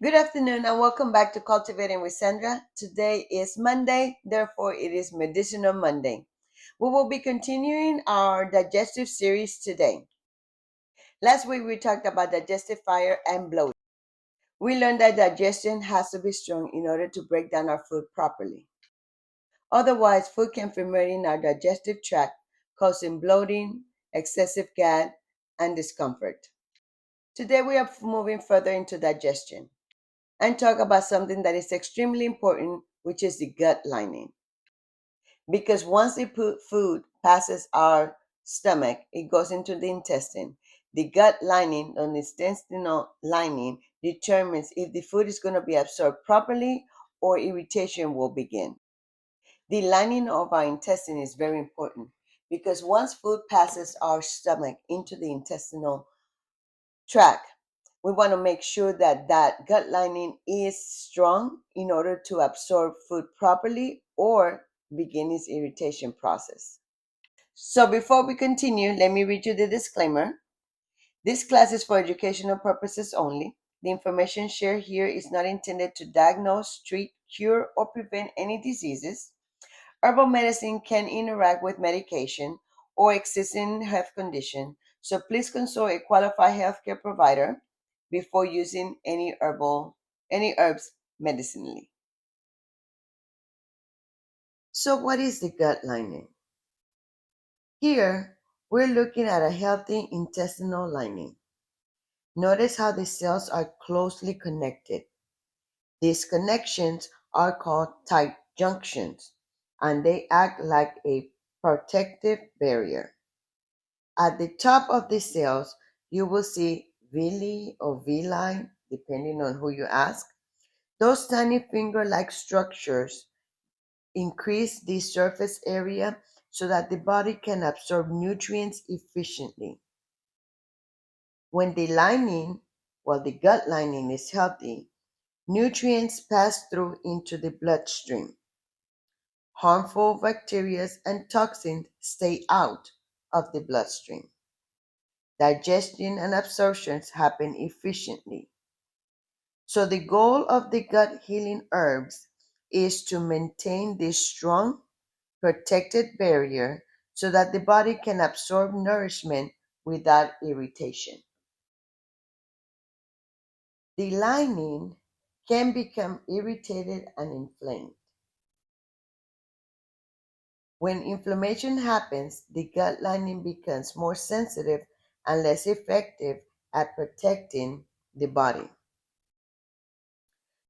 Good afternoon and welcome back to Cultivating with Sandra. Today is Monday, therefore, it is Medicinal Monday. We will be continuing our digestive series today. Last week we talked about digestive fire and bloat. We learned that digestion has to be strong in order to break down our food properly. Otherwise, food can ferment in our digestive tract, causing bloating, excessive gas, and discomfort. Today we are moving further into digestion and talk about something that is extremely important, which is the gut lining. Because once the food passes our stomach, it goes into the intestine. The gut lining, or the intestinal lining, determines if the food is going to be absorbed properly or irritation will begin. The lining of our intestine is very important because once food passes our stomach into the intestinal tract, we want to make sure that that gut lining is strong in order to absorb food properly or begin its irritation process. So before we continue, let me read you the disclaimer. This class is for educational purposes only. The information shared here is not intended to diagnose, treat, cure, or prevent any diseases. Herbal medicine can interact with medication or existing health condition, so please consult a qualified healthcare provider before using any herbs medicinally. So what is the gut lining? Here, we're looking at a healthy intestinal lining. Notice how the cells are closely connected. These connections are called tight junctions, and they act like a protective barrier. At the top of the cells, you will see villi or villi, depending on who you ask. Those tiny finger-like structures increase the surface area so that the body can absorb nutrients efficiently. When the gut lining is healthy, nutrients pass through into the bloodstream. Harmful bacteria and toxins stay out of the bloodstream. Digestion and absorptions happen efficiently. So the goal of the gut healing herbs is to maintain this strong, protected barrier so that the body can absorb nourishment without irritation. The lining can become irritated and inflamed. When inflammation happens, the gut lining becomes more sensitive and less effective at protecting the body.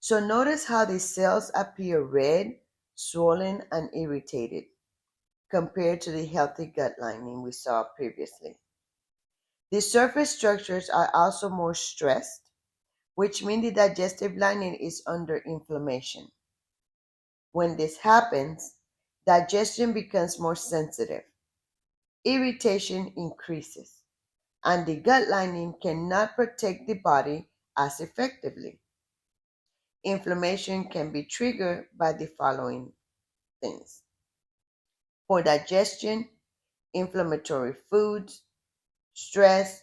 So notice how the cells appear red, swollen, and irritated compared to the healthy gut lining we saw previously. The surface structures are also more stressed, which means the digestive lining is under inflammation. When this happens, digestion becomes more sensitive. Irritation increases, and the gut lining cannot protect the body as effectively. Inflammation can be triggered by the following things: poor digestion, inflammatory foods, stress,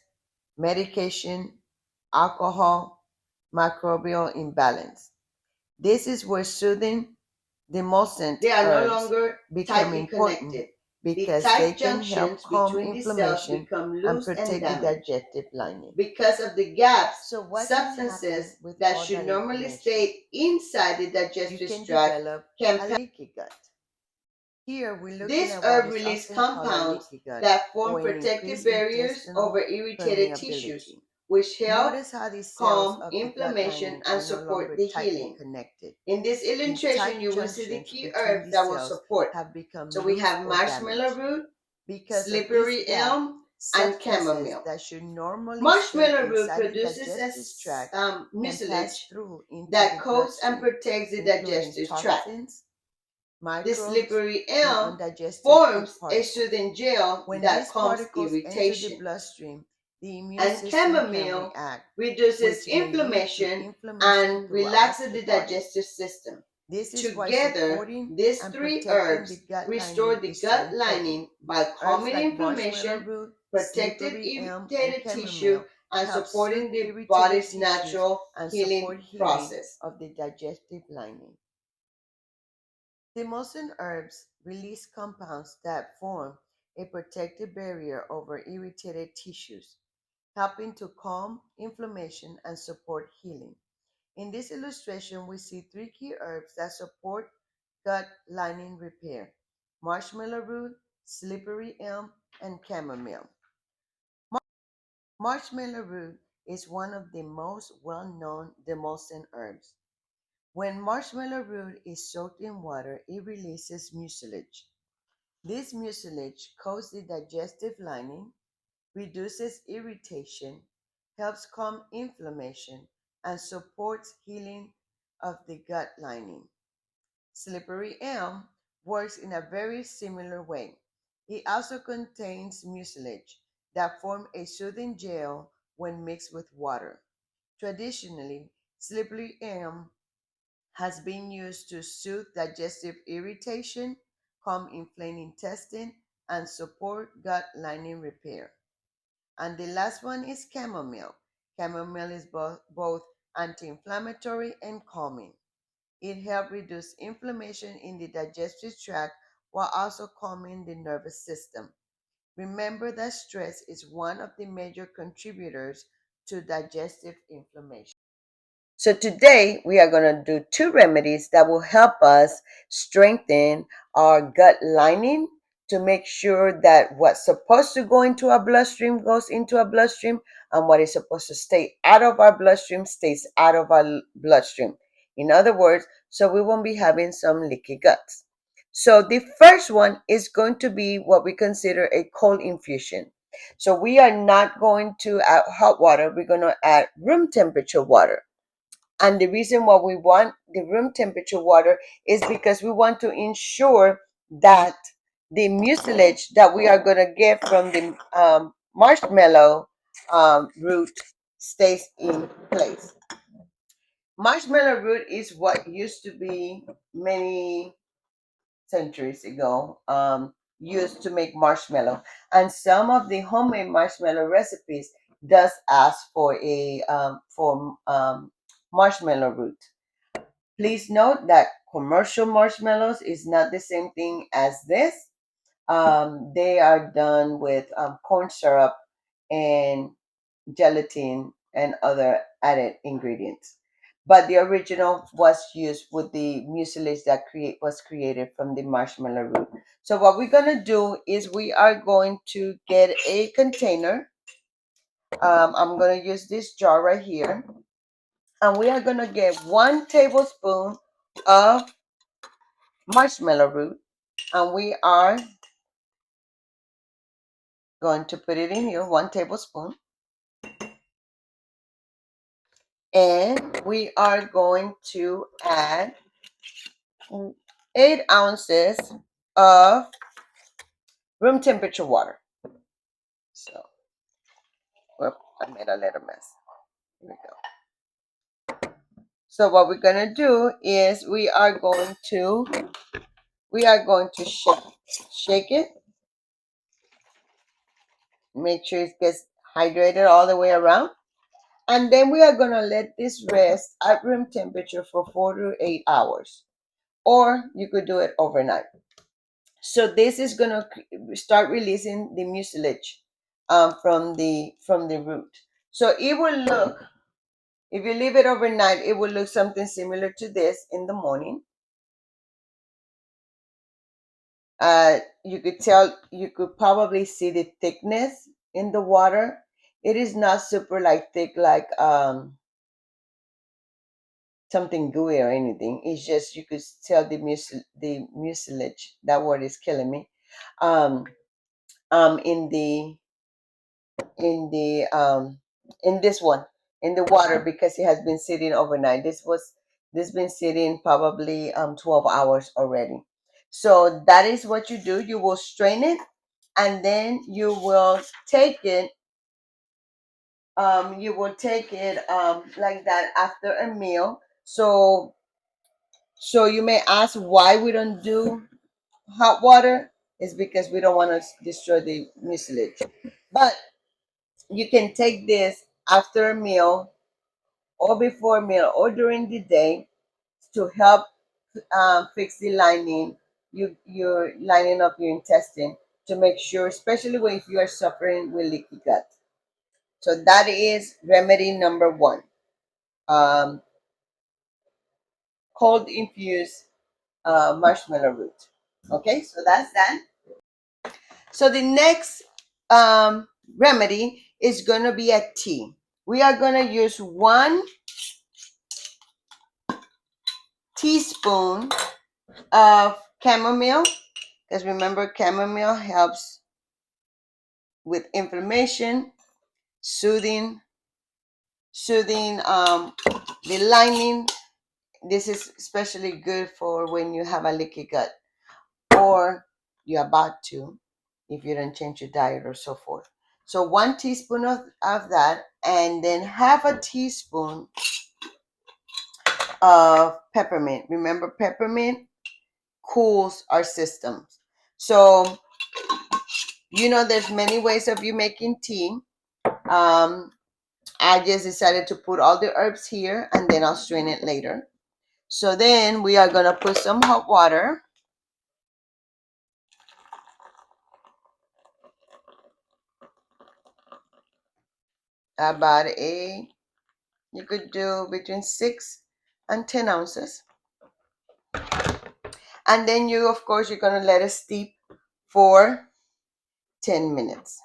medication, alcohol, microbial imbalance. This is where soothing demulcent They are no herbs longer become tightly important connected. because The they tight can help junctions calm between the cells inflammation become and loose and protect the damaged. digestive lining. Because of the gaps, So what can happen substances with that all should that normally inflammation? stay inside the You digestive can tract develop can a pass. leaky gut. Here we're looking These at what herb is release often called a compounds leaky gut that form or an protective increased barriers intestinal over irritated tissues, permeability. which help Notice how the cells calm of the gut inflammation lining and are no support longer the tightly healing. connected. In this The illustration, tight you will see the junctions key between herbs the that will cells support. have become So we loose have or marshmallow damaged. root, Because of this slippery gap, elm, and substances chamomile. that should normally stay Marshmallow root inside the produces digestive tract can pass mucilage through into that the coats and bloodstream, protects the including digestive tract. toxins, The microbes, slippery and elm undigested food forms a particles. soothing gel When that these calms particles enter the irritation. bloodstream, the immune And system can chamomile react, reduces which may lead to inflammation inflammation and throughout relaxes the the body. digestive system. This is why Together, supporting these and three protecting the herbs gut restore lining the is so gut important. lining by Herbs calming like marshmallow inflammation, root, protected slippery elm, and irritated tissue, chamomile and helps supporting soothe the irritated body's tissues natural and healing support healing process. of the digestive lining. The Mosin herbs release compounds that form a protective barrier over irritated tissues, helping to calm inflammation and support healing. In this illustration, we see three key herbs that support gut lining repair: marshmallow root, slippery elm, and chamomile. Marshmallow root is one of the most well-known demulcent herbs. When marshmallow root is soaked in water, it releases mucilage. This mucilage coats the digestive lining, reduces irritation, helps calm inflammation, and supports healing of the gut lining. Slippery elm works in a very similar way. It also contains mucilage that form a soothing gel when mixed with water. Traditionally, slippery elm has been used to soothe digestive irritation, calm inflamed intestine, and support gut lining repair. And the last one is chamomile. Chamomile is both anti-inflammatory and calming. It helps reduce inflammation in the digestive tract while also calming the nervous system. Remember that stress is one of the major contributors to digestive inflammation. So today we are going to do two remedies that will help us strengthen our gut lining to make sure that what's supposed to go into our bloodstream goes into our bloodstream, and what is supposed to stay out of our bloodstream stays out of our bloodstream. In other words, so we won't be having some leaky guts. So the first one is going to be what we consider a cold infusion. So we are not going to add hot water, we're going to add room temperature water. And the reason why we want the room temperature water is because we want to ensure that the mucilage that we are going to get from the marshmallow root stays in place. Marshmallow root is what used to be many centuries ago used to make marshmallow, and some of the homemade marshmallow recipes does ask for a marshmallow root. Please note that commercial marshmallows is not the same thing as this. They are done with corn syrup and gelatin and other added ingredients. But the original was used with the mucilage that was created from the marshmallow root. So what we're gonna do is we are going to get a container. I'm gonna use this jar right here, and we are gonna get 1 tablespoon of marshmallow root, and we are going to put it in here, 1 tablespoon, and we are going to add 8 ounces of room temperature water. So, whoop, I made a little mess. Here we go. So what we're gonna do is we are going to shake it, make sure it gets hydrated all the way around. And then we are going to let this rest at room temperature for 4 to 8 hours, or you could do it overnight. So this is going to start releasing the mucilage from the root. So it will look, if you leave it overnight, it will look something similar to this in the morning. You could probably see the thickness in the water. It is not super like thick like something gooey or anything. It's just you could tell the mucilage. That word is killing me. Um, in the in this one in the water, because it has been sitting overnight. This been sitting probably 12 hours already. So that is what you do. You will strain it, and then you will take it like that after a meal. So you may ask why we don't do hot water. Is because we don't want to destroy the mucilage. But you can take this after a meal or before a meal or during the day to help fix the lining, your lining of your intestine, to make sure, especially if you are suffering with leaky gut. So that is remedy number one. Um, Cold infused marshmallow root. Okay, so that's that. So the next um, remedy is going to be a tea. We are going to use 1 teaspoon of chamomile, because remember, chamomile helps with inflammation, soothing, soothing the lining. This is especially good for when you have a leaky gut or you're about to, if you don't change your diet or so forth. So 1 teaspoon of that, and then half a teaspoon of peppermint. Remember, peppermint cools our systems. So there's many ways of you making tea. Um, I just decided to put all the herbs here and then I'll strain it later. So then we are gonna put some hot water, about you could do between 6 and 10 ounces. And then of course, you're gonna let it steep for 10 minutes.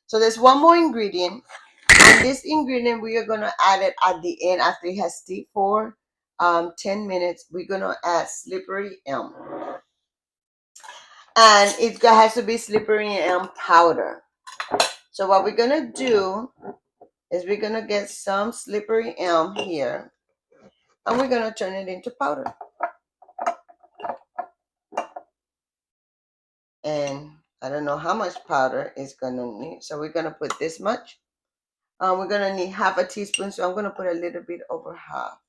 So there's one more ingredient, and this ingredient we are gonna add it at the end after it has steeped for 10 minutes. We're gonna add slippery elm, and it has to be slippery elm powder. So what we're gonna do is we're gonna get some slippery elm here, and we're gonna turn it into powder. And I don't know how much powder it's gonna need, so we're gonna put this much. We're gonna need half a teaspoon, so I'm gonna put a little bit over half,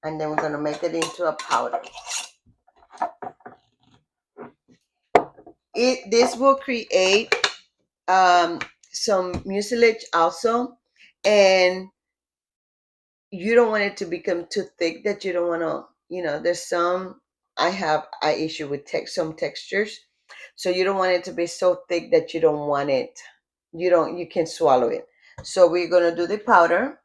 and then we're gonna make it into a powder. This will create some mucilage also, and you don't want it to become too thick that you don't want to. There's some I issue with some textures, so you don't want it to be so thick that you don't want it. You can swallow it. So we're gonna do the powder.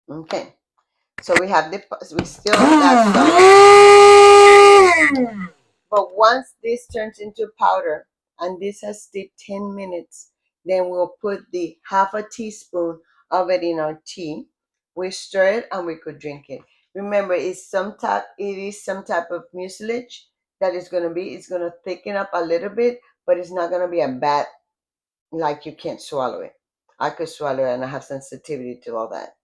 Okay, so we still got some. But once this turns into powder and this has steeped 10 minutes, then we'll put the half a teaspoon of it in our tea. We stir it and we could drink it. Remember, it is some type of mucilage that it's gonna thicken up a little bit, but it's not gonna be a bad, like you can't swallow it. I could swallow it and I have sensitivity to all that.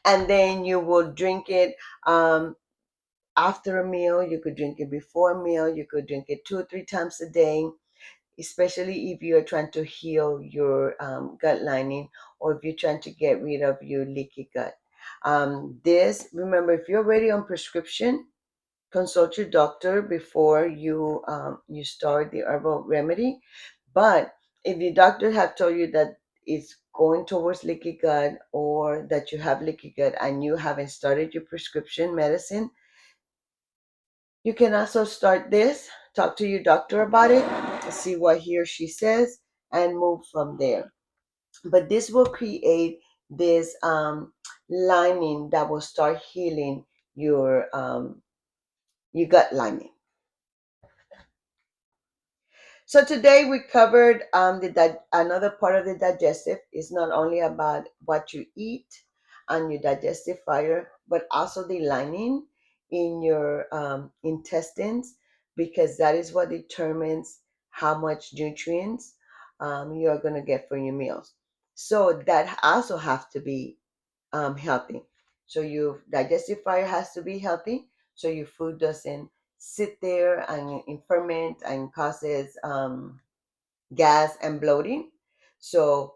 And then you will drink it after a meal. You could drink it before a meal. You could drink it 2 or 3 times a day, especially if you're trying to heal your gut lining, or if you're trying to get rid of your leaky gut. Remember, if you're already on prescription, consult your doctor before you start the herbal remedy. But if the doctor have told you that it's going towards leaky gut, or that you have leaky gut and you haven't started your prescription medicine, you can also start this, talk to your doctor about it, see what he or she says, and move from there. But this will create this lining that will start healing your gut lining. So today we covered another part of the digestive is not only about what you eat and your digestive fire, but also the lining in your intestines, because that is what determines how much nutrients you are going to get from your meals. So that also have to be healthy. So your digestive fire has to be healthy, so your food doesn't sit there and ferment and causes gas and bloating. So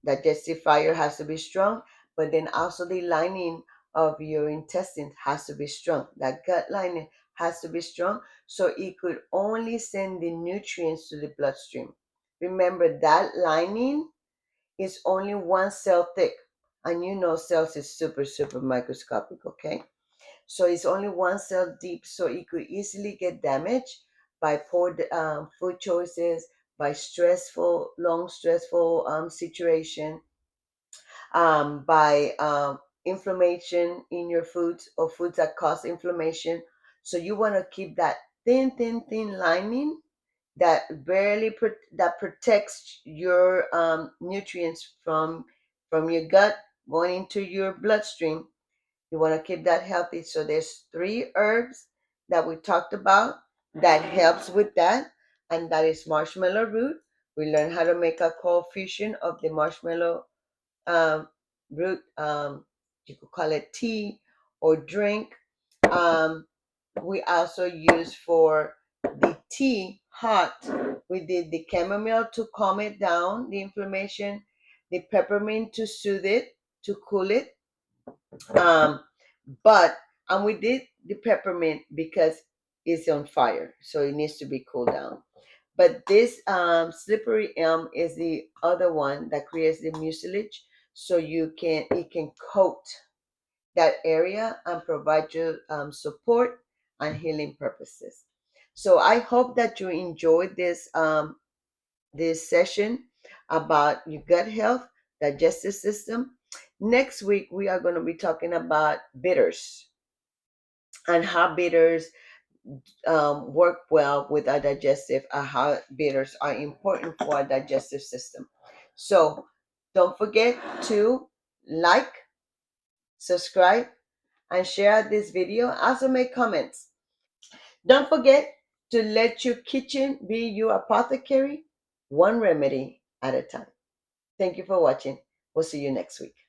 digestive fire has to be strong, but then also the lining of your intestine has to be strong. That gut lining has to be strong, so it could only send the nutrients to the bloodstream. Remember that lining is only one cell thick, and you know cells is super super microscopic. Okay, so it's only one cell deep, so it could easily get damaged by poor food choices, by stressful long stressful situation, by inflammation in your foods or foods that cause inflammation. So you want to keep that thin thin thin lining that that protects your nutrients from your gut going into your bloodstream. You want to keep that healthy. So there's three herbs that we talked about that helps with that, and that is marshmallow root. We learn how to make a cold fusion of the marshmallow um, root. You could call it tea or drink. Um, we also use for the tea hot. We did the chamomile to calm it down, the inflammation, the peppermint to soothe it, to cool it. Um, but and we did the peppermint because it's on fire, so it needs to be cooled down. But this slippery elm is the other one that creates the mucilage, so it can coat that area and provide you support and healing purposes. So I hope that you enjoyed this session about your gut health, digestive system. Next week we are going to be talking about bitters and how bitters work well with our digestive, how bitters are important for our digestive system. So don't forget to like, subscribe, and share this video. Also make comments. Don't forget to let your kitchen be your apothecary, one remedy at a time. Thank you for watching. We'll see you next week.